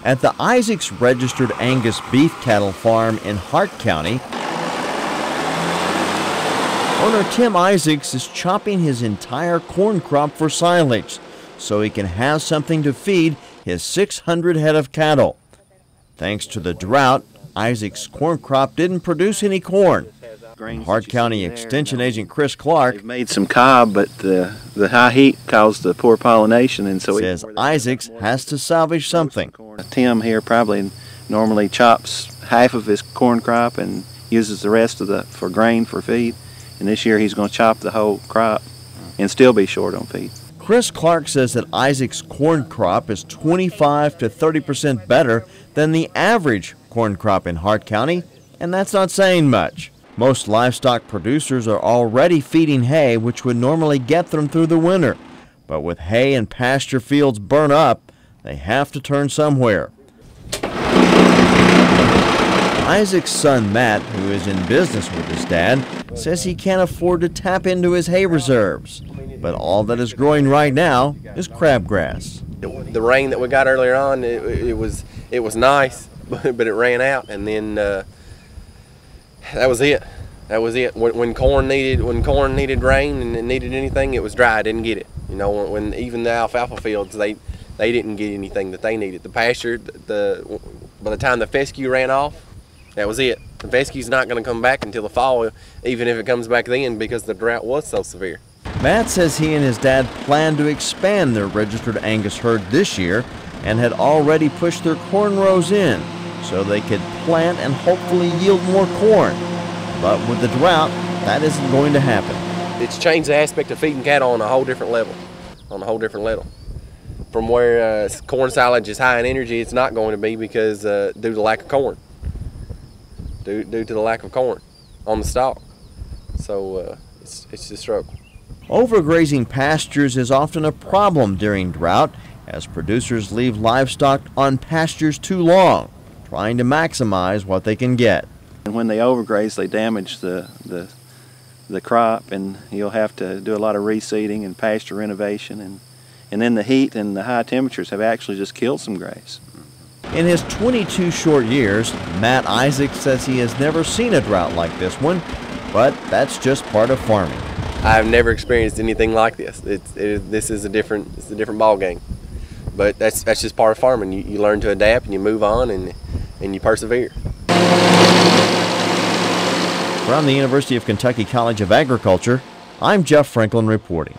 At the Isaacs registered Angus beef cattle farm in Hart County, owner Tim Isaacs is chopping his entire corn crop for silage so he can have something to feed his 600 head of cattle. Thanks to the drought, Isaacs' corn crop didn't produce any corn. Hart County Extension Agent Chris Clark They've made some cob, but the high heat caused the poor pollination, and so says Isaacs has to salvage something. Tim here probably normally chops half of his corn crop and uses the rest of for grain for feed. And this year he's going to chop the whole crop and still be short on feed. Chris Clark says that Isaac's corn crop is 25 to 30% better than the average corn crop in Hart County, and that's not saying much. Most livestock producers are already feeding hay, which would normally get them through the winter. But with hay and pasture fields burnt up, they have to turn somewhere. Isaac's son Matt, who is in business with his dad, says he can't afford to tap into his hay reserves. But all that is growing right now is crabgrass. The rain that we got earlier on, it was nice, but it ran out, and then that was it. That was it. When corn needed rain and it needed anything, it was dry. I didn't get it. You know, when even the alfalfa fields, they didn't get anything that they needed. The pasture, by the time the fescue ran off, that was it. The fescue's not going to come back until the fall, even if it comes back then, because the drought was so severe. Matt says he and his dad plan to expand their registered Angus herd this year and had already pushed their corn rows in so they could plant and hopefully yield more corn. But with the drought, that isn't going to happen. It's changed the aspect of feeding cattle on a whole different level. From where corn silage is high in energy, it's not going to be because due to the lack of corn. Due to the lack of corn on the stalk. So it's a struggle. Overgrazing pastures is often a problem during drought as producers leave livestock on pastures too long, trying to maximize what they can get. And when they overgraze, they damage the crop, and you'll have to do a lot of reseeding and pasture renovation, and then the heat and the high temperatures have actually just killed some grass. In his 22 short years, Matt Isaacs says he has never seen a drought like this one, but that's just part of farming. I've never experienced anything like this. This is a different ball game, but that's just part of farming. You learn to adapt and you move on and you persevere. From the University of Kentucky College of Agriculture, I'm Jeff Franklin reporting.